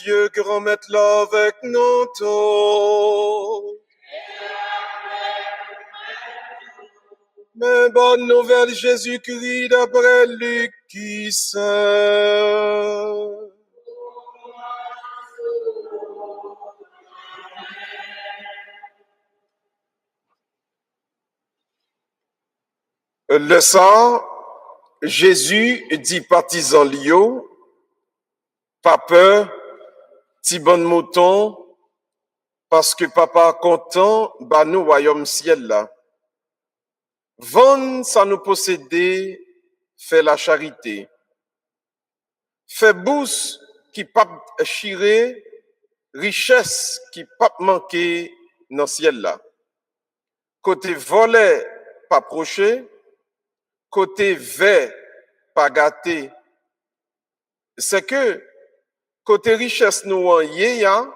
Dieu, grand maître là avec nous tous. Mais bonne nouvelle, Jésus-Christ d'après Luc qui sait. Le sang, Jésus dit partisan Lio, pas peur, petit bon mouton, parce que papa content, bah nous royaume ciel là. Vendre ça nous posséder, fait la charité. Fait bourse qui pas chiré, richesse qui pas manquer dans ciel là. Côté volet pas proché, côté vert pas gâté. C'est que côté richesse nous en yéya,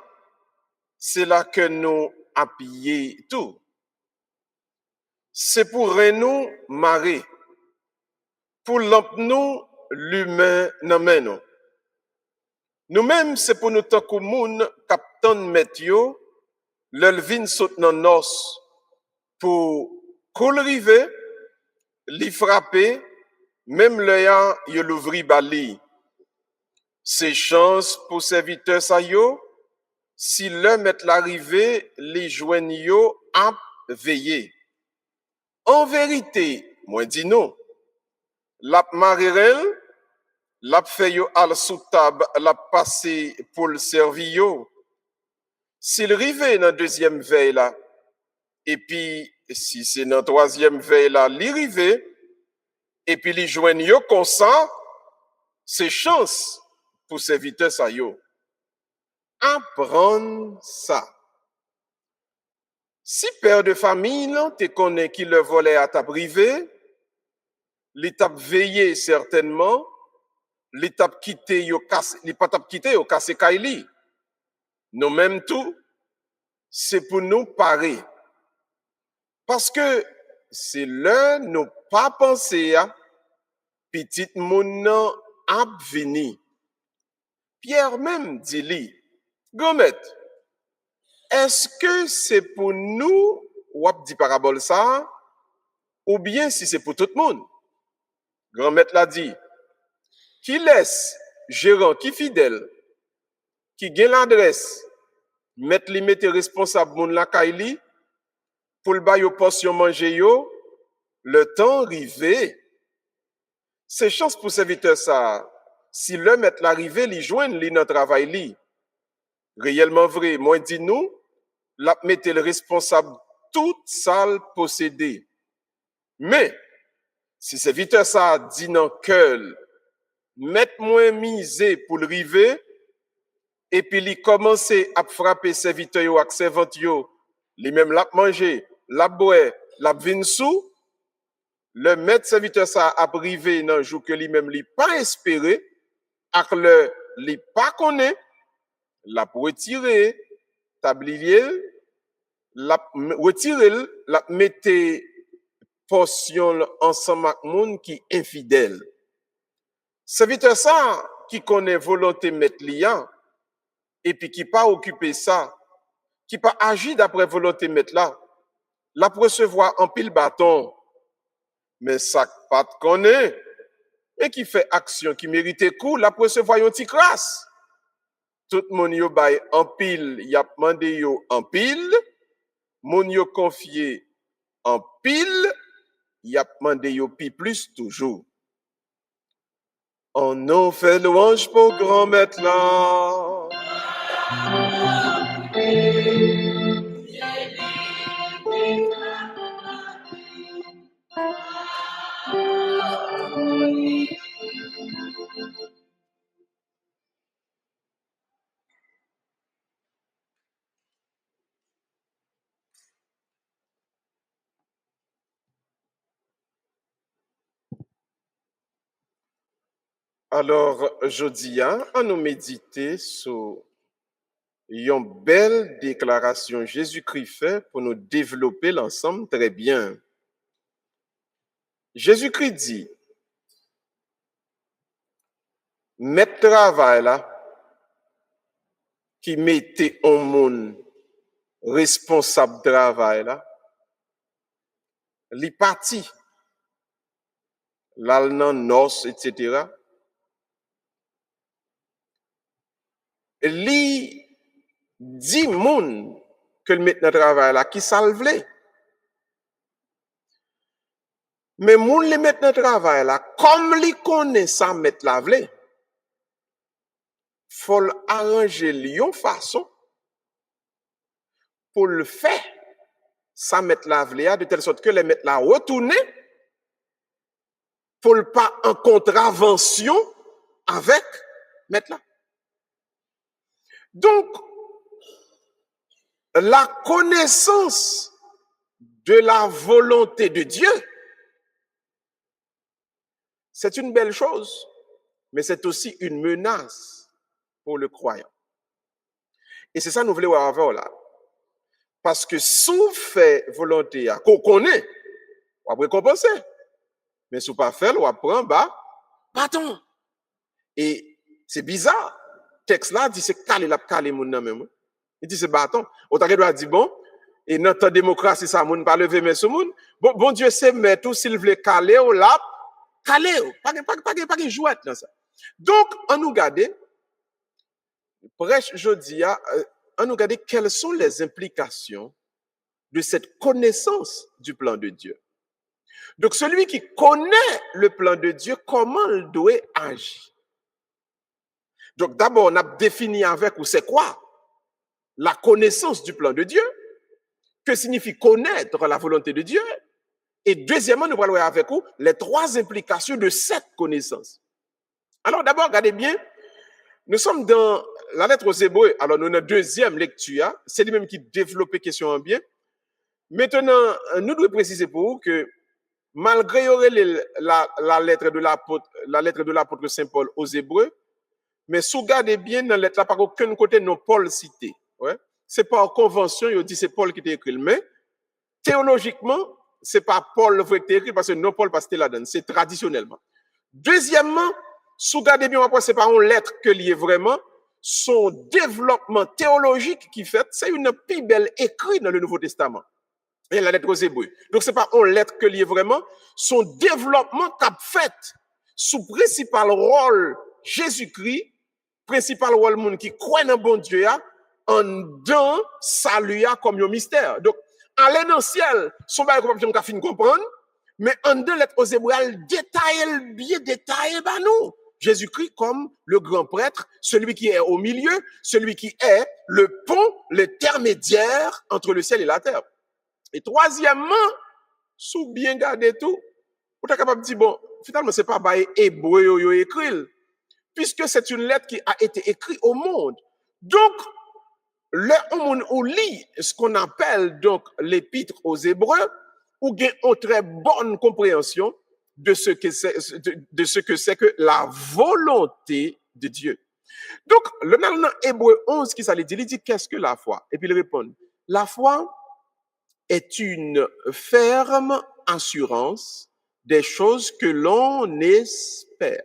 c'est là que nous appuyons tout. C'est pour nous marrer, pour nous l'humain nan nous. Nous-mêmes, c'est pour nous tant que moun captain météo, l'elvin saute dans nos pour coul rive, li frapper, même l'œil yo l'ouvri bali. C'est chance pour serviteur sa yo, si le met l'arrivée, les joignent yo à veiller. En vérité, moi dis non, la marirel, la fait yo al sous table, la passé pour le servir yo. S'il rive dans deuxième veille là, et puis si c'est dans troisième veille là, li rive, et puis li joignent yo comme ça, c'est chance pour serviteur sa yo. Apprendre ça. Si père de famille te connaît qui le volait à ta privé, l'étape veillé certainement, l'étape quitté yo casse, l'étape quitté yo casse kaili. Nous même tout, c'est pour nous parer. Parce que c'est là nous pas penser à petit moun nan ap vini. Pierre même dit li, Gomet, est-ce que c'est pour nous ou ap dit parabole ça ou bien si c'est pour tout le monde? Grand-maître l'a dit, qui laisse gérant, qui fidèle, qui gagne l'adresse, mettre li mette responsable moun la kaili pour le bail portion manger yo, le temps arrivé. C'est chance pour serviteur ça. Si le mettre l'arrivée, li joigne li dans travail li. Réellement vrai, moi dis nous, la mette le responsable toute salle possédée. Mais si serviteur ça dit dans cœur, mettre moins misé pour le river, et puis il commence à frapper serviteur yo ak servante yo, li même l'a manger, l'a boire, l'a vin sou, le maître serviteur ça a privé dans jour que lui même li pas espéré, ak le li pas connaît, l'a retirer tablier, l'a retirer, l'a mette portion ensemble avec moun qui infidèle. Serviteur ça qui connaît volonté mettre liant et puis qui pas occupé ça, qui pas agi d'après volonté mettre là, la recevoir en pile bâton, mais ça pas de connaît et qui fait action qui mérite coup, la recevoir un petit crasse. Tout moun yo bay en pile, y a demandé yo en pile, moun yo confié en pile, y a demandé yo pi plus toujours. On en fait louange pour grand maître là. Alors, jeudi, on nous méditer sur une belle déclaration Jésus-Christ fait pour nous développer l'ensemble très bien. Jésus-Christ dit, mettre travail là, qui mettait un monde responsable de travail là, li parti, l'al nan nos, etc. Li dit moun que le mettre dans travail là qui salve. Mais moun li mettre dans travail là comme li connaît ça mettre la vle. Faut arranger yon façon pour le faire ça mettre la vle de telle sorte que les mettre la retourner pour pas en contravention avec mettre là. Donc la connaissance de la volonté de Dieu, c'est une belle chose, mais c'est aussi une menace pour le croyant. Et c'est ça que nous voulons avoir là. Parce que sous fait volonté, qu'on connaît, on va récompenser. Mais si on pas fait, on va prendre bâton. Et c'est bizarre. Le texte là dit c'est calé la calé moun nan même. Il dit c'est bâton. Autant doit dire bon, et notre démocratie ça moun pas lever mais sur moun. Bon Dieu sait mettre tout s'il veut caler ou là, caler pas jouet dans ça. Donc on nous garder prêche jeudi on nous garder quelles sont les implications de cette connaissance du plan de Dieu. Donc celui qui connaît le plan de Dieu, comment il doit agir? Donc d'abord on a défini avec ou c'est quoi la connaissance du plan de Dieu, que signifie connaître la volonté de Dieu, et deuxièmement nous allons voir avec vous les trois implications de cette connaissance. Alors d'abord regardez bien, nous sommes dans la lettre aux Hébreux, alors nous avons une deuxième lecture, c'est lui-même qui développe la question en bien. Maintenant, nous devons préciser pour vous que malgré la lettre de l'apôtre Saint Paul aux Hébreux, mais si vous regardez bien dans la lettre, par aucun côté non Paul cité. Ouais? C'est pas en convention, il dit c'est Paul qui t'a écrit, mais théologiquement, c'est pas Paul qui t'a écrit parce que non Paul pas cité là-dedans, c'est traditionnellement. Deuxièmement, si vous regardez bien, c'est pas une lettre que lié vraiment, son développement théologique qui fait, c'est une plus belle écrite dans le Nouveau Testament. Et la lettre aux Hébreux. Donc, c'est pas une lettre que lié vraiment, son développement qu'a fait sous principal rôle Jésus-Christ, principal rôle monde qui croit dans bon Dieu, en dans salut comme un mystère. Donc, aller dans le ciel, son bail qu'on a fini comprendre, mais en deux lettres aux Hébreux, elle détaille bien détaillé bah nous. Jésus-Christ comme le grand prêtre, celui qui est au milieu, celui qui est le pont, l'intermédiaire entre le ciel et la terre. Et troisièmement, sous bien garder tout, vous êtes capable de dire, bon, finalement, c'est pas par hébreu yo écrit, puisque c'est une lettre qui a été écrite au monde. Donc, on lit ce qu'on appelle donc l'épître aux Hébreux, ou gain une très bonne compréhension de ce que c'est que la volonté de Dieu. Donc, le dans Hébreu 11 qui s'allait dire, il dit qu'est-ce que la foi? Et puis il répond, la foi est une ferme assurance des choses que l'on espère.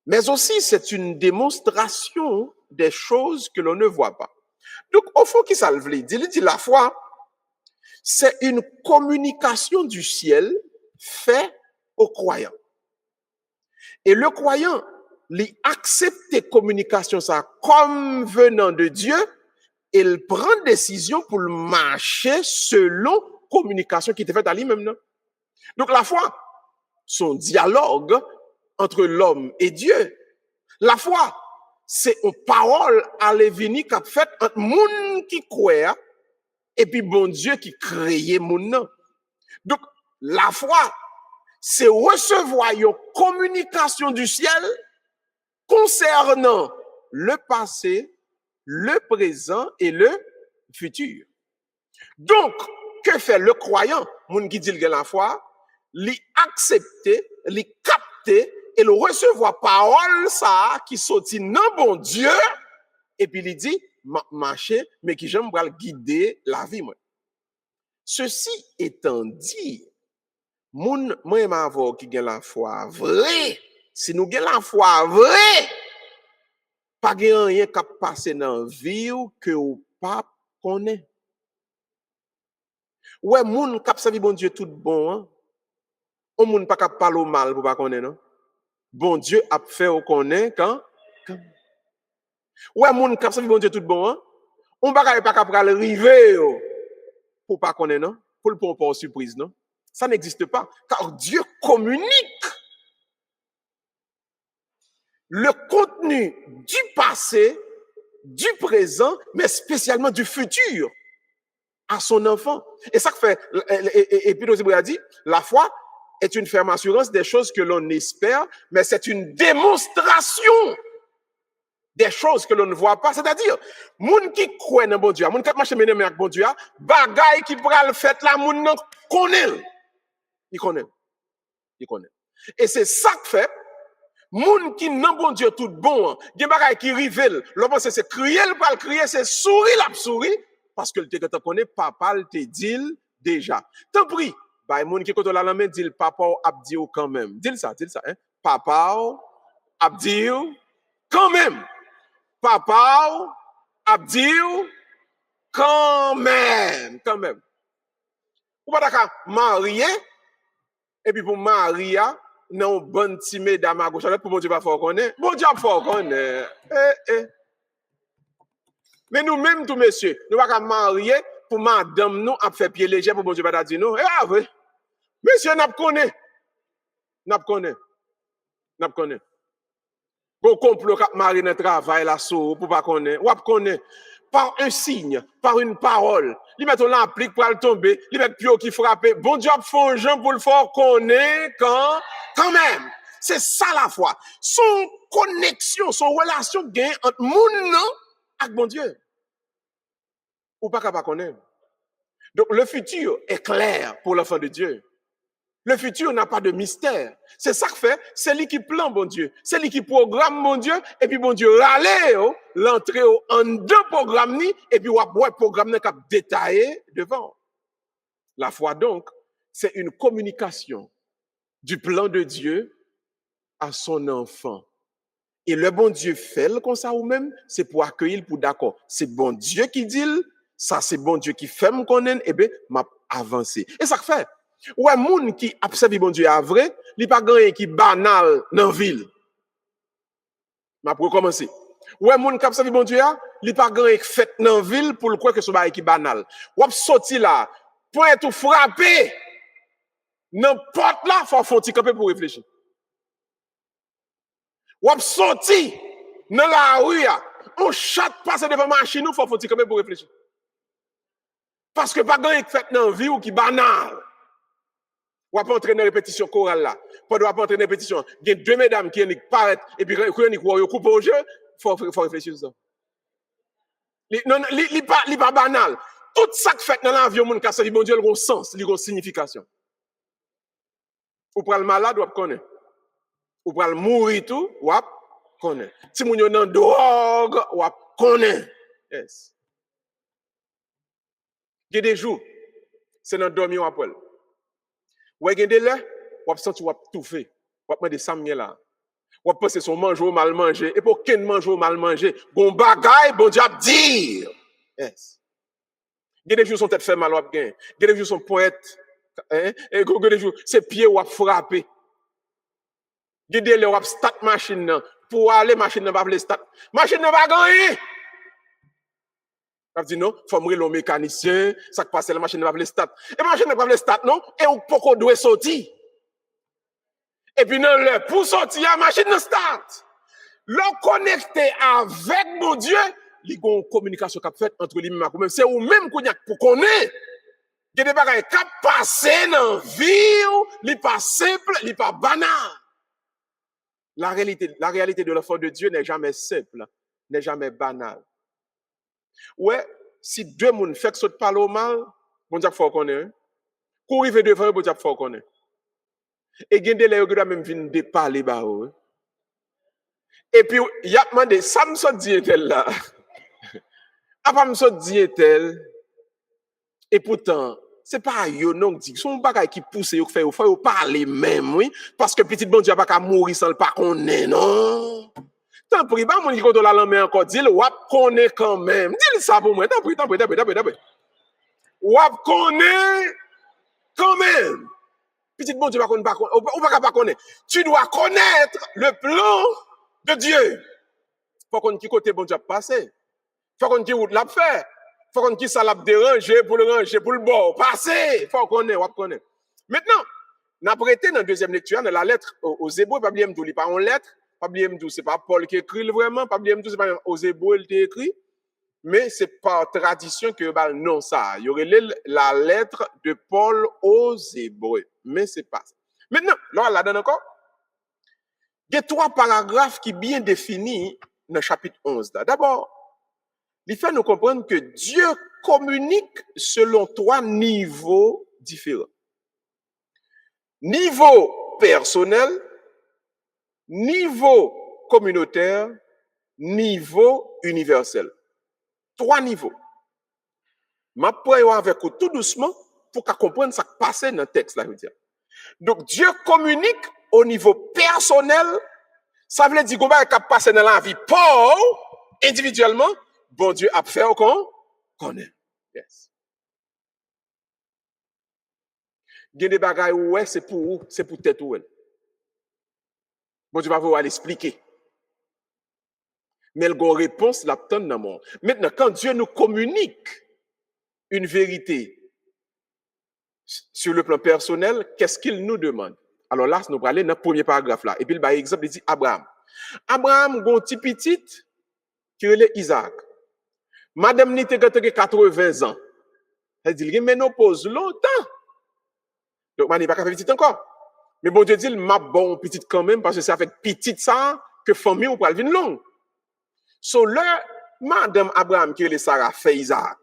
Mais aussi, c'est une démonstration des choses que l'on ne voit pas. Donc, au fond, qui ça veut dire? Il dit la foi, c'est une communication du ciel faite aux croyants. Et le croyant, il accepte communication ça comme venant de Dieu, il prend décision pour marcher selon communication qui était faite à lui-même. Non? Donc la foi, son dialogue entre l'homme et Dieu. La foi, c'est une parole à l'évini qu'a fait entre monde qui croit et puis bon Dieu qui crée monde. Donc la foi, c'est recevoir une communication du ciel concernant le passé, le présent et le futur. Donc, que fait le croyant, moun qui dit la foi, li accepter, li capter et le recevoir parole ça qui sorti non bon Dieu et puis il dit marcher mais qui j'aime le guider la vie moi. Ceci étant dit, moun moi m'avoir qui gagne la foi vrai, si nous gagne la foi vrai, Pas gen rien qui passe dans vie ou que ou pas connaît. Ouais, moun k'ap servi bon Dieu tout bon, hein. On moun pas k'ap parler mal pour pas connaître, non? Bon Dieu a fait au connaît quand. Ouais, moun k'ap servi bon Dieu tout bon, hein. On pas k'ap pral river pour pas connaître, non? Pour le pour surprise, non? Ça n'existe pas, car Dieu communique le contenu du passé, du présent, mais spécialement du futur à son enfant. Et ça fait, et puis nous a dit, la foi est une ferme assurance des choses que l'on espère, mais c'est une démonstration des choses que l'on ne voit pas. C'est-à-dire, moun qui croit dans bon Dieu, moun qui marche mené avec bon Dieu, bagay qui pral fait la moun nan connaît. Il connaît. Et c'est ça que fait moun qui nan bon Dieu tout bon, gen bagay qui rivel, l'on pense c'est crier, le pral crier, c'est sourire la souris parce que le te connaît papa le te dit déjà. Tant pis, bah moun qui koto la main dit papa abdi ou quand même. Dis ça hein. Papa abdi ou quand même. Papa abdi ou quand même. Ou pas d'accord marié et puis pour Maria non bonne ti mesdames à gauche pour bon Dieu pas fort connaît. Bon Dieu fort connaît. Mais nous même tout monsieur, nous pas marier pour madame nous a fait pied léger pour bon Dieu pas dire nous. Ah vrai. Monsieur n'a connaît. Bon complot cap mari dans travail là sous pour pas connaître. Ou pas connaître par un signe, par une parole. Li met on l'applique pour le tomber, li met pio qui frapper. Bon Dieu font gens pour le fort connaître quand même. C'est ça la foi. Son connexion, son relation gain entre moun nan ak bon Dieu. Ou pas capable connaître. Donc le futur est clair pour l'enfant de Dieu. Le futur n'a pas de mystère. C'est ça que fait, c'est lui qui plan, bon Dieu. C'est lui qui programme, bon Dieu, et puis bon Dieu, râler, l'entrée en deux programmes, et puis ouais, programme n'est qu'à détailler devant. La foi, donc, c'est une communication du plan de Dieu à son enfant. Et le bon Dieu fait le comme ça ou même, c'est pour accueillir, pour d'accord. C'est bon Dieu qui dit, ça c'est bon Dieu qui fait me connaître, et bien, m'a avancé. Et ça que fait. Ouais, moun qui observe bon Dieu à vrai, li pas gagné qui banal dans ville. M'a pour commencer. Ouais, moun qui observe bon Dieu a, li pas gagné fait dans ville pour le croire que ce bail qui banal. Ou sorti là, pour être frappé. N'importe là, faut faire petit camper pour réfléchir. Ou sorti dans la rue, on chat passe devant machine, faut faire petit camper pour réfléchir. Parce que pas gagné fait dans ville ou qui banal. Ou pas entraîner répétition chorale là. Pas entraîner répétition. Il y a deux mesdames qui paraissent et puis chronique ou coupe au jeu, faut réfléchir sur ça. Li pas banal. Tout ça que fait dans l'avion moun ka servi bon Dieu, il a un sens, il a une signification. Ou pour le malade ou connaître. Ou pour le mourir tout, ou connaître. Si moun yo nan drogue ou connaître. Yes. Il y a des jours, c'est dans dormir après. Ou gen de là, ou senti ou tout fait. Ou demander ça m'y là. Ou penser son manger ou mal manger et pour ken manger ou mal manger, gon bagay bon Dieu a dire. Yes. Gen de jours son tête fait mal ou gen. Gen de jours son poète et gen de jours ses pieds ou frapper. Gen de là ou start machine pour aller machine n'a pas le start. Machine n'a pas gagné. On dit non, faut mourir le mécanicien, ça passe la machine ne va pas le start. Et machine ne va pas le start non, et on poko doit sortir. Et puis non, pour sortir la machine ne start. L'on connecté avec mon Dieu, il y a une communication qui fait entre lui-même et c'est ou même pour connaître. Il y a des bagages qui passent dans la vie, il pas simple, il pas banal. La réalité de l'enfant de Dieu n'est jamais simple, n'est jamais banale. Ouais, si deux moun fait que ça te parle au mal, bon Dieu faut connaître. Pour arriver devant bon Dieu faut connaître. Et gen de là que même vinn de parler ba ou. Et puis y a demandé ça me sort dit tel là. A pas me sort dit tel. Et pourtant, c'est pas yo non dit, son bagay qui pousse yo fait faut parler même oui parce que petit bon Dieu pas ka mourir sans le pas connaître non. T'en prie, pas mon qui compte la langue encore, dis-le, wap connaît quand même. Dis-le ça pour moi, t'en prie. Wap connaît quand même. Petite bon Dieu, on va pas connaître. Tu dois connaître le plan de Dieu. Faut qu'on qui côté bon Dieu passer. Faut qu'on qui route l'a fait. Faut qu'on qui ça l'a déranger pour le ranger, pour le bord. Passer. Faut qu'on connaît. Maintenant, n'a prêté dans la deuxième lecture, dans la lettre aux Hébreux, pas oublier m'dou, li pas en lettre, pas oublier m'dou, c'est pas Paul qui écrit vraiment, pas oublier m'dou, c'est pas aux Hébreux il écrit, mais c'est par tradition que non ça. Il y aurait la lettre de Paul aux Hébreux, mais c'est pas ça. Maintenant, là la donne encore. Il y a 3 paragraphes qui bien définis dans le chapitre 11 là. D'abord, il fait nous comprendre que Dieu communique selon 3 niveaux différents. Niveau personnel, niveau communautaire, niveau universel. 3 niveaux. Je vais avec vous tout doucement pour qu'on comprenne ce qui passe dans le texte. Là, donc, Dieu communique au niveau personnel. Ça veut dire qu'on va passer dans la vie pour individuellement. Bon Dieu a fait qu'on connaît. Yes. Il y a des bagailles où c'est pour tête ou elle. Bon Dieu va vous l'expliquer. Mais le réponse l'attend dans le monde. Maintenant, quand Dieu nous communique une vérité sur le plan personnel, qu'est-ce qu'il nous demande? Alors là, nous allons aller dans le premier paragraphe là. Et puis, par exemple, il dit Abraham. Abraham, il a un petit qui est Isaac. Madame Nite a 80 ans. Elle dit, il y a une ménopause longtemps. Donc, je ne pas petit encore. Mais bon Dieu dit, m'a bon petit quand même, parce que c'est avec petit ça que famille ou pral vin long. So là, Madame Abraham qui est Sarah fait Isaac.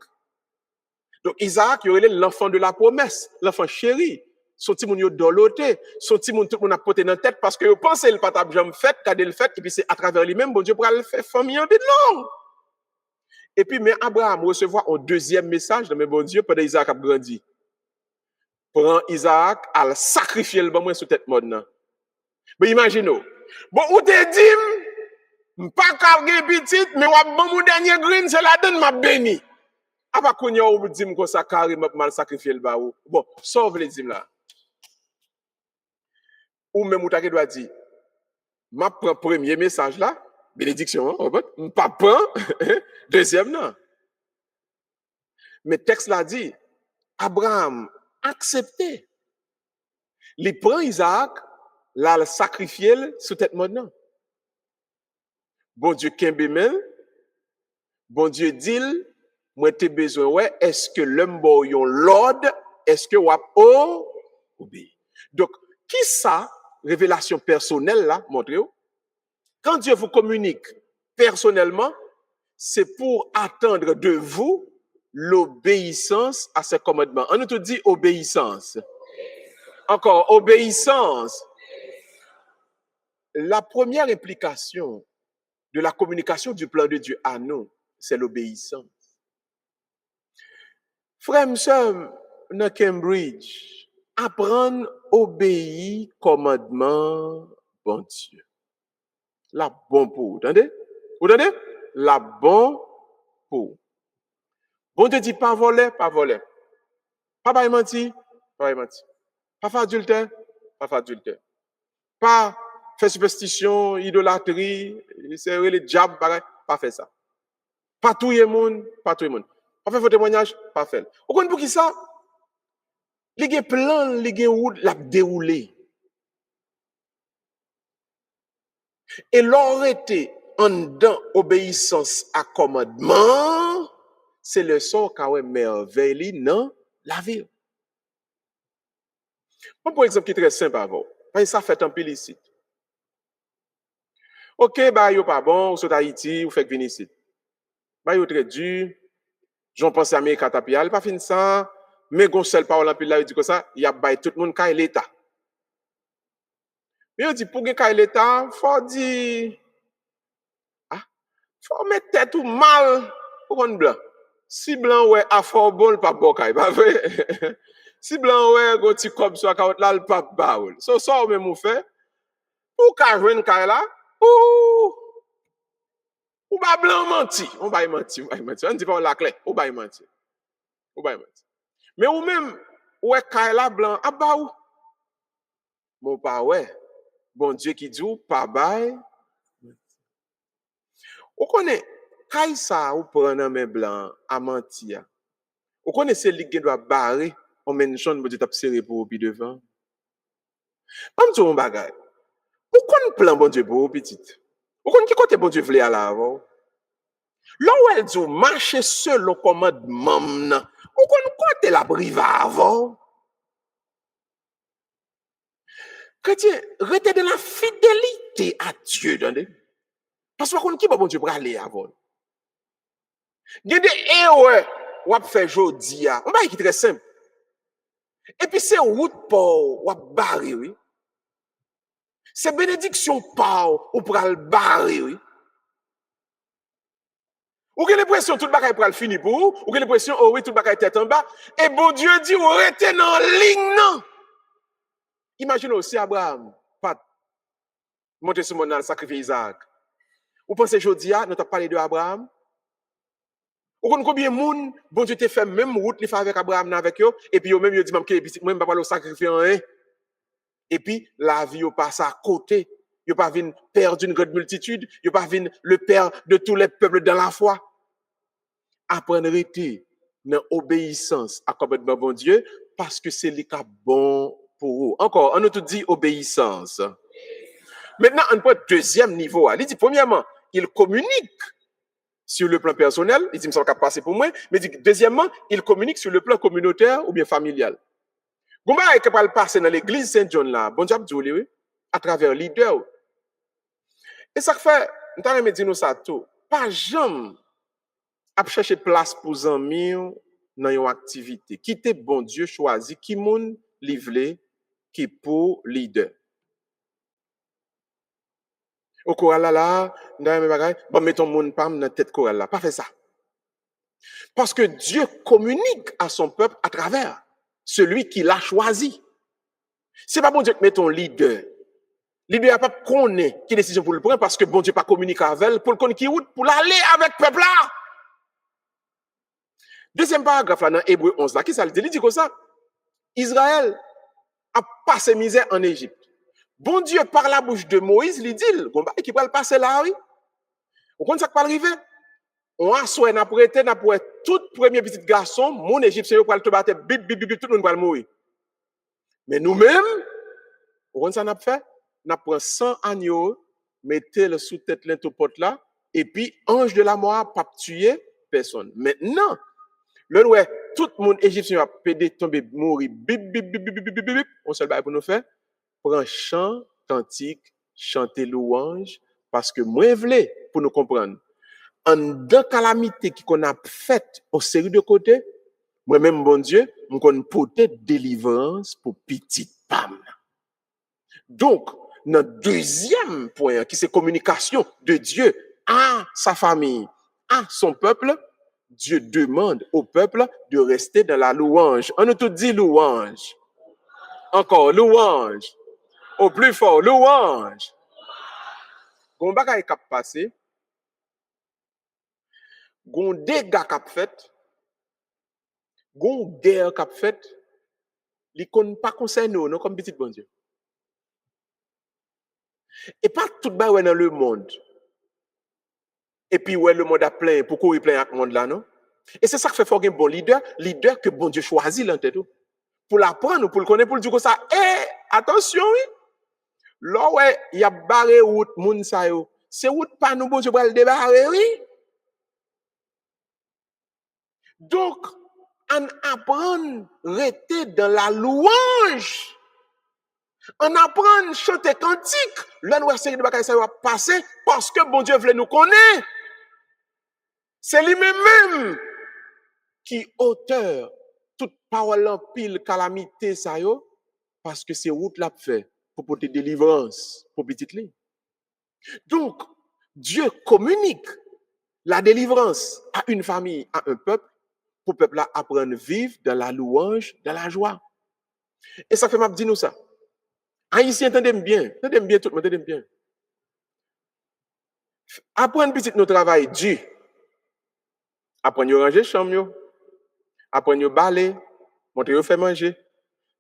Donc Isaac, il est l'enfant de la promesse, l'enfant chéri. Son petit moun yo doloté, son petit moun tout moun a porté dans tête parce que yo pense le pas t'a jamais fait, cadé le fait et puis c'est à travers lui-même bon Dieu pour le faire famille en vie long. Et puis mais Abraham recevoir un deuxième message de mais bon Dieu pendant Isaac a grandi. Prend Isaac à le sacrifier le bon sur tête mode nan. Mais imaginez. Bon ou te dit pas carguer petite mais ou bon mon dernier green c'est la donne m'a béni. Aba konya ou dit me comme ça carré mal sacrifier le ba ou. Bon, sauve les dim là. Ou même ou ta doit dire m'a prend premier message là, bénédiction pas prend deuxième non. Mais texte là dit Abraham accepté. Il prend Isaac, là le sacrifier sous tête maintenant. Bon Dieu kembemel, bon Dieu dit moi t'ai besoin ouais, est-ce que l'homme yon l'ordre, est-ce que wap obéi. Donc qui ça révélation personnelle là montrez-vous. Quand Dieu vous communique personnellement, c'est pour attendre de vous l'obéissance à ses commandements. On nous tout dit obéissance. Encore, obéissance. La première implication de la communication du plan de Dieu à nous, c'est l'obéissance. Frère, nous sommes dans Cambridge, apprendre à obéir commandement bon Dieu. La bon pour, vous entendez? Vous entendez? La bon pour. Bon Dieu dit pas voler, pas voler. Pas mentir, pas mentir. Pas faire adultère, pas faire adultère. Pas faire superstition, idolâtrie, c'est le diable, pas faire ça. Pas tout le monde, pas tout le monde. Pas faire vos témoignages, pas faire. Vous comprenez pour qui ça? Les plans, les routes, la déroulé. Et l'on était en dedans obéissance à commandement, c'est le son qu'a merveille dans la vie. Bon, pour exemple, qui est très simple avant. Ça fait un peu ici. Ok, bah, yo pas bon, ou sur Haïti, ou fait venir ici. Bah, yo très dur. J'en pense à Amérique Tapial, pas fin ça. Mais gon seul parole en pile là, il dit comme ça, il y a bail tout le monde kay l'État. Mais on dit pour que kay l'État, faut dire faut mettre tête ou mal pour qu'on blanc. Si blanc ouais affort bon pas bon kay, pas vrai. Si blanc ouais go ti comme soit ka là le pas baoul. So ça même ou fait pour ka joindre kay là. Ou ba blanc menti, on ba menti, on dit pas la clé, ou ba menti. Ou ba menti. Mais ou même ouais Kaila blanc, ah bah ou mon pas ouais. Bon Dieu qui dit ou pas bail. Ou connaît Kay ça ou prendre main blanc à mentir. Ou connaît c'est li qui doit barrer, on mentionne bon Dieu t'a serré pour puis devant. On dit un bagage. Ou connaît plan bon Dieu pour petite. Ou connaît qui côté bon Dieu vle à l'avant. Là où elle dit marcher seul au commandement, ou connaît côté la brive avant. Chrétien, restez de la fidélité à Dieu, attendez. Parce que qui va bon Dieu pour aller avant. Il y a des erreurs ou à faire jodi a. On va qui très simple. Et puis c'est route pour ou à barrer oui. C'est bénédiction par ou pour le barrer oui. Ou que l'impression tout le bagage pour le finir pour ou que l'impression oh oui tout le bagage tête en bas et bon Dieu dit ou restez dans ligne non. Imaginez aussi Abraham pas monter sur mon sacrifier Isaac. Vous pensez jodi a nous t'a parlé de Abraham. Ou connaît combien de monde bon Dieu t'a fait même route li fait avec Abraham avec eux et puis eux même yo dit même que moi pas le sacrifier rien. Et puis la vie yo passe à côté, yo pas vinn père d'une grande multitude, yo pas vinn le père de tous les peuples dans la foi. Apprendre à rester dans obéissance à commandement bon Dieu parce que c'est lui qui est bon pour vous. Encore, on nous tout dit obéissance. Maintenant, on prend deuxième niveau. Il dit premièrement, il communique sur le plan personnel, il dit ça va passer pour moi, mais dit deuxièmement, il communique sur le plan communautaire ou bien familial. Gomba est capable de passer dans l'église Saint-John là, bon Dieu oui, à travers leader. Et ça fait, nous t'avons dit nous ça tout, pas jamais à chercher place pour amis dans une activité. Qui te bon Dieu choisi, qui moun livré, qui pour leader. Au choral là, dans mes bagages, bon mettons moun pam dans tête choral là, pas fait ça. Parce que Dieu communique à son peuple à travers celui qui l'a choisi. C'est pas bon Dieu que met ton leader. Leader pas connaît qui décision pour le prendre parce que bon Dieu pas communiquer avec elle pour le connaître qui route pour l'aller avec peuple là. Deuxième paragraphe là dans Hébreu 11 là qui ça dit comme ça. Israël a passé misère en Égypte. Bon Dieu par la bouche de Moïse il dit qui va le passer là oui. Vous comprenez ça qui va arriver? On a souhait n'a prêté n'a pour tout premier petit garçon mon égyptien pour le te battre bip bip bip tout le monde va mourir. Mais nous-mêmes vous comprenez ça n'a fait? N'a prend 100 agneaux, mettez-le sous tête l'intopot là et puis ange de la mort pas tuer personne. Maintenant le ouais tout le monde égyptien a pédé tomber mourir bip bip bip bip bip bip on seul bail pour nous faire prend chant cantique chanter louange parce que moi vle pour nous comprendre en deux calamités qui qu'on a fait en série de côtés moi même bon Dieu on connaît porter délivrance pour petite pam. Donc notre deuxième point qui c'est communication de Dieu à sa famille à son peuple. Dieu demande au peuple de rester dans la louange. On nous tout dit louange. Encore louange. Au plus fort, louange. Gon bagay k'ap passé. Gon dégâts k'ap fait. Gon guerre k'ap fait. Li kon pas concerne nous comme petit bon Dieu. Et pas tout bagay dans le monde. Et puis ouais le monde a plein pour courir plein avec monde là non. Et c'est ça qui fait fort un bon leader que bon Dieu choisit là tête pour l'apprendre pour le connaître pour le dire comme ça attention oui là ouais il y a barré route moun sa yo c'est route pas nous bon Dieu pour le débarrer oui donc on apprend rester dans la louange on apprend chanter cantique là nous série de bagages ça va passer parce que bon Dieu veut nous connaître c'est lui-même qui auteur toute parole en pile calamité ça yo parce que c'est route l'a fait pour porter délivrance pour petite ligne. Donc Dieu communique la délivrance à une famille, à un peuple pour peuple là apprendre vivre dans la louange, dans la joie. Et ça fait m'a dit nous ça. Haïtien entendez bien tout le monde entendez bien. Apprendre petit nous travail dur. Apprendre à ranger chambre, apprendre à balayer, montrer à faire manger.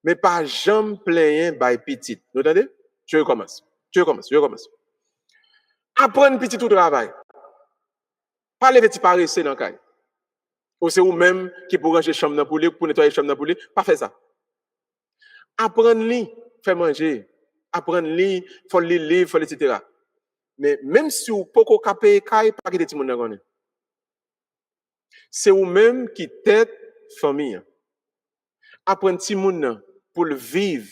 Mais pas jamais plaindre by petit. Vous entendez? Je recommence. Apprendre petit tout travail. Pas les petits paresseux dans le cas. Ou c'est vous-même qui pour ranger chambre pour pour nettoyer chambre pour pas faire ça. Apprendre li, faire manger. Apprendre li, faut lire livre, etc. Mais même si vous pouvez pas payer caille, pas quitter tout le monde. C'est vous-même qui tête famille. Apprendre tout le monde pour le vivre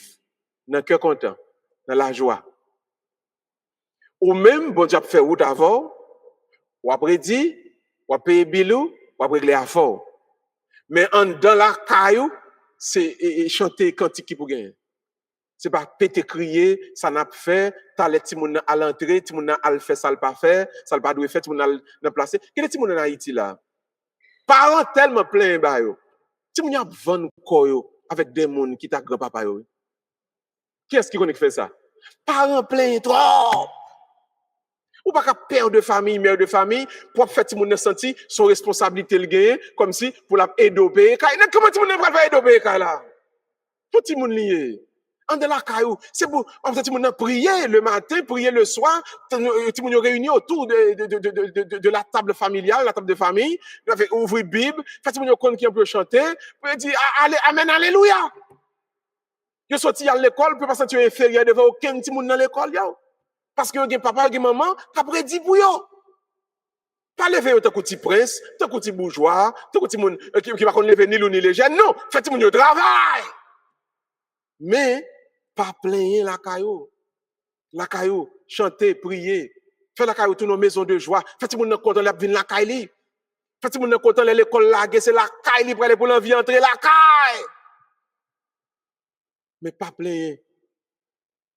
dans le cœur content, dans la joie. Ou même, bon Dieu, faire route avant, ou après dit, ou payer bilou, ou après régler affaire. Mais dans la caillou, c'est chanter cantique qui pour gagner. C'est pas péter crier, ça n'a pas fait, t'as les petits moun à l'entrée, petit moun à le faire, ça le pas fait, ça le pas doit faire, petit moun à le placer. Quel est petit moun en Haïti là? Parents tellement plein ba yo. Petit moun y a vendre koyo avec des moun qui t'a grand-papa yo. Qui est-ce qui connaît qui fait ça? Parents plein trop. Ou pas qu'à père de famille, mère de famille, pour faire petit moun senti son responsabilité le gagner comme si pour la aider au pays. Comment petit moun va faire aider au pays là? Tout petit moun lié. En de la caillou, c'est pour petit moun prier le matin, prier le soir, petit moun réuni autour de la table familiale, la table de famille, ouvrir Bible, petit moun qui peut chanter, peut dire allez amen alléluia. Yo sorti à l'école, peut pas sentir inférieur devant aucun petit moun dans l'école yo. Parce que yon papa, yon maman, qui a prédit pour yo. Pas lever yon petit prince, petit bourgeois, petit moun qui va lever ni l'ou ni les jeunes. Non, fait petit moun yo travail. Mais, pas plaigner la caillou. La caillou, chanter, prier. Faire la caillou, tourner maison de joie. Fait petit moun content la vin la caille. Fait petit moun content l'école la c'est la caille pour aller pour l'envie entrer la caille. Mais pas plaigner.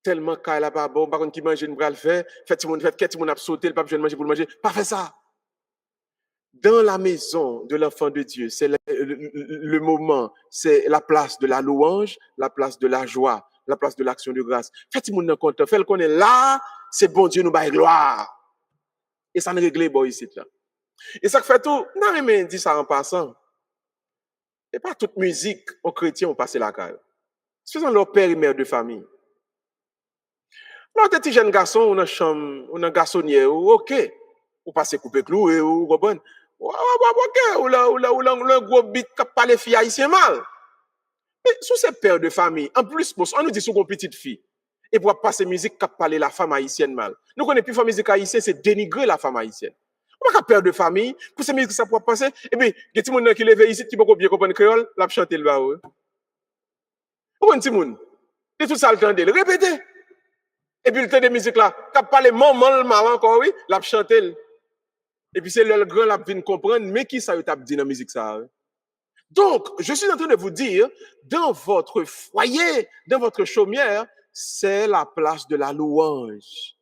Tellement caille là pas bon, par contre qui mange une bras le faire, fait petit monde fait qu'est-ce monde a sauté, le pas besoin de manger pour le manger, pas faire ça. Dans la maison de l'enfant de Dieu, c'est le moment, c'est la place de la louange, la place de la joie, la place de l'action de grâce. Fait petit monde content, fait qu'on est là, c'est bon Dieu nous baille gloire. Et ça ne règle pas ici là. Et ça fait tout, non mais dit ça en passant. Et pas toute musique aux chrétiens ont passé la caille. C'est faisant leur père et mère de famille. L'autre petit jeune garçon, on a chambre, on a garçonnier, ok. Ou passer couper clou, ou bon. Ok, ou la gros bit qui parle filles haïtiennes mal. Mais sous ces pères de famille, en plus, on nous dit sous une petite fille. Et pour passer musique qui parle la femme haïtienne mal. Nous connaissons plus la musique haïtienne, c'est dénigrer la femme haïtienne. On va père de famille, pour ces musiques ça pourra passer. Et puis, il y a des gens qui lèvent ici, qui ne peuvent bien comprendre créole, la chanter le bas. Ou bon, petit monde. Et tout ça, le temps de le répéter. Et puis le temps de musique là, quand parle maman le marrant encore oui, l'a chanter. Et puis c'est le grand l'a vient comprendre mais qui ça t'a dit dans musique ça. Donc, je suis en train de vous dire dans votre foyer, dans votre chaumière, c'est la place de la louange.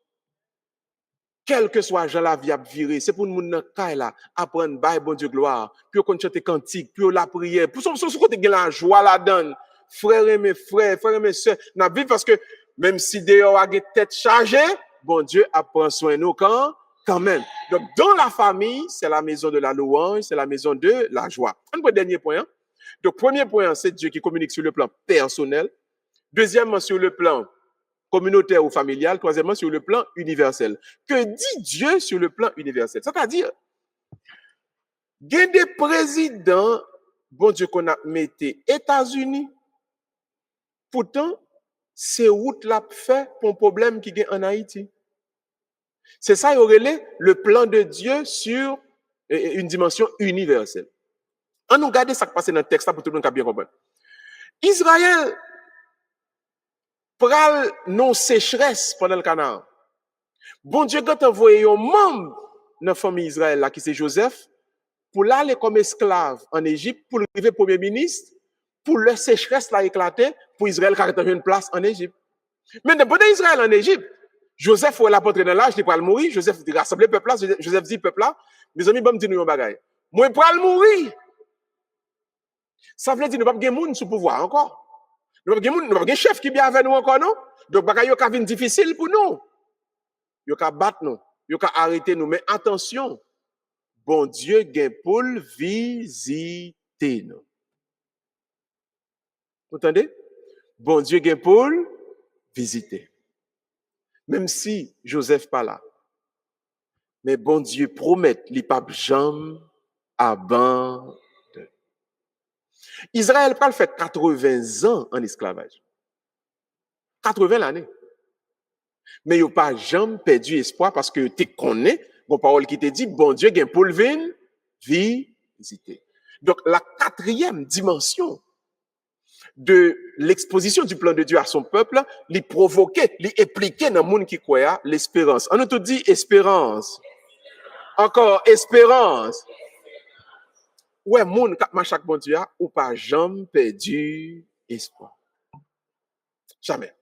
Quel que soit Jean la vie à virer, c'est pour nous dans caille là, apprendre bail bon Dieu gloire, puis on chanter cantique, puis la prière, pour ce côté la joie la donne. Frères et mes sœurs, n'a vivre parce que même si dehors a une tête chargée, bon Dieu apprend soin de nous quand même. Donc, dans la famille, c'est la maison de la louange, c'est la maison de la joie. Un dernier point. Hein? Donc, premier point, c'est Dieu qui communique sur le plan personnel. Deuxièmement, sur le plan communautaire ou familial. Troisièmement, sur le plan universel. Que dit Dieu sur le plan universel? C'est-à-dire, il y a des présidents, bon Dieu, qu'on a mis États-Unis. Pourtant, c'est route l'a fait pour un problème qui est en Haïti. C'est ça, il y aurait le plan de Dieu sur une dimension universelle. On nous regarde ça qui passe dans le texte pour tout le monde qui a bien compris. Israël pral non sécheresse pendant le canard. Bon Dieu, quand envoyé un membre dans la famille Israël, là, qui c'est Joseph, pour l'aller comme esclave en Égypte, pour arriver premier ministre, pour la sécheresse là éclater, pour Israël qui a une place en Égypte. Mais pendant Israël en Égypte, Joseph faut la porter dans l'âge, il pral mourir, Joseph dit rassembler peuple là, Joseph dit peuple là, mes amis bon me dire nous un bagage. Moi pral mourir. Ça veut dire nous pas gen moun sous pouvoir encore. Nous pas gen chef qui bien avec nous encore non. Donc bagage yo ka vinn difficile pour nous. Yo ka battre nous, Yo ka arrêter nous, mais attention, bon Dieu gen pour visiter nous. Vous entendez? Bon Dieu gen pour visiter. Même si Joseph pas là. Mais bon Dieu promet, li pa jamais abandonner. Israël pas fait 80 ans en esclavage. 80 l'année. Mais il n'a pas jamais perdu espoir parce que tu connais, bon parole qui te dit, bon Dieu gen pour venir visiter. Donc la quatrième dimension de l'exposition du plan de Dieu à son peuple, lui provoquer, lui impliquer dans le monde qui croit l'espérance. On nous tout dit espérance. Encore espérance. Ouais, monde qui marche avec bon Dieu, ou pas jamais perdu espoir. Jamais.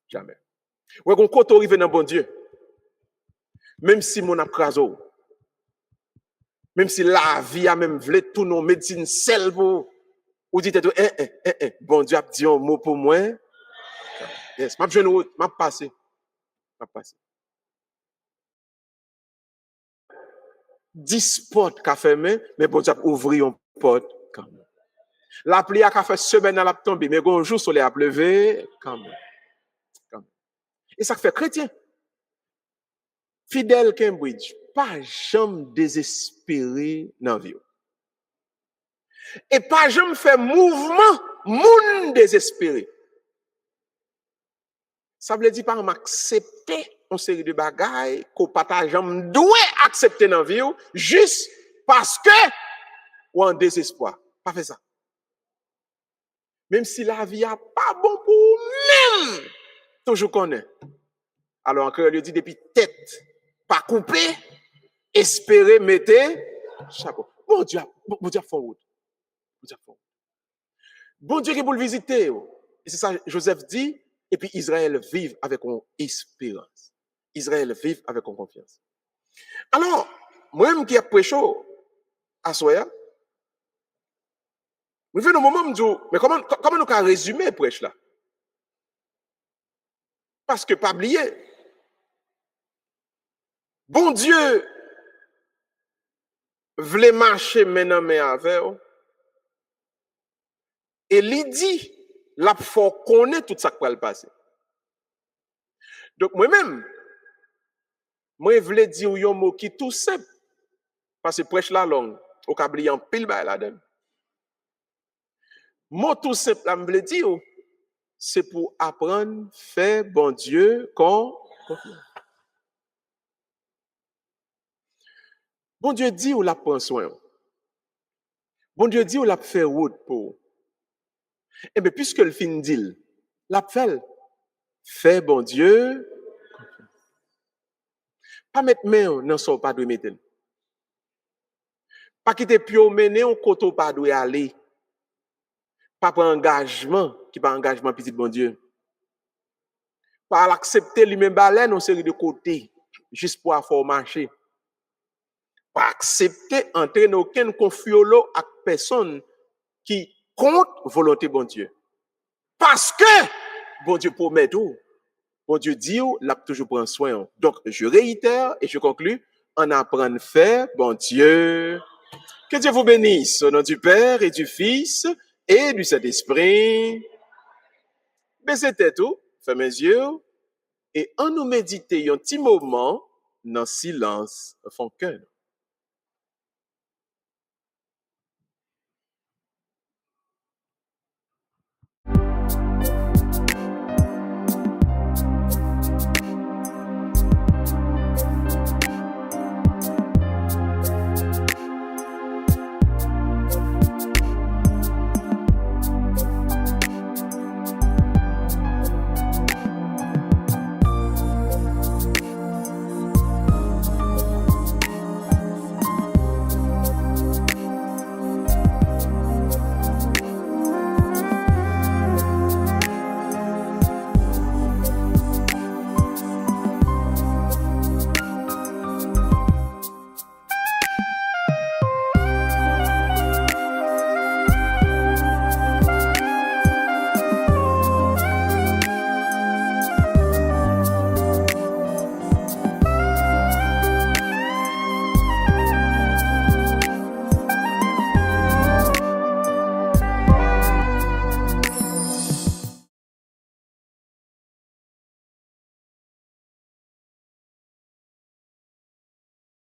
Jamais. Ouais, quand on arrive dans bon Dieu, même si mon aprazo, même si la vie a même voulu tout nos médecines sel pour ou dit bon Dieu a dit un mot pour moi. Yes, m'a jeune route, m'a passé. 10 portes qu'a fermé, mais bon Dieu a ouvert une porte quand même. La pluie a fait semaine à la tomber, mais un jour soleil a pleuvé quand même. Et ça fait chrétien. Fidèle Cambridge, pas jamais désespéré dans la vie. Et pas jamais fait mouvement, moun désespéré. Ça veut dire pas m'accepter une série de bagailles qu'on pas jamais doit accepter dans la vie juste parce que ou en désespoir. Pas fait ça. Même si la vie a pas bon pour même, toujours connaît. Alors encore il dit depuis tête pas coupé, espérer mettez chapeau. Bon Dieu font route. Bon Dieu qui pour le visiter. Et c'est ça Joseph dit et puis Israël vive avec une espérance. Israël vive avec une confiance. Alors, moi-même qui ai prêché à Soya, je vais au moment où je dis, mais comment nous pouvons résumer le prêche là? Parce que, pas oublier, bon Dieu voulait marcher maintenant mais avec eux. Et il dit, là, il faut connaître tout ça qui va le passer. Donc, moi-même, je voulais dire un mot qui est tout simple. Parce que prêche la langue, au câble en pile là-dedans. Mot tout simple, je voulais dire, c'est pour apprendre à faire bon Dieu confiance. Bon Dieu dit ou la prend soin. Bon Dieu dit ou la fait route pour. Eh bien, puisque le fin dit, la fait bon Dieu. Pas mettre main dans son pas de mettre. Pas quitter pio mener on côté pas doit aller. Pas prendre engagement qui pas engagement petit bon Dieu. Pas l'accepter lui-même baleine en série de côtés juste pour avoir marcher. Pas accepter entrer dans aucun conflit avec personne qui compte volonté bon Dieu. Parce que bon Dieu promet tout. Bon Dieu dit, l'a toujours prend soin. Donc, je réitère et je conclus, on apprend à faire, bon Dieu. Que Dieu vous bénisse au nom du Père et du Fils et du Saint-Esprit. Baissez tête tout, fermez les yeux et en nous méditer un petit moment dans le silence, font cœur.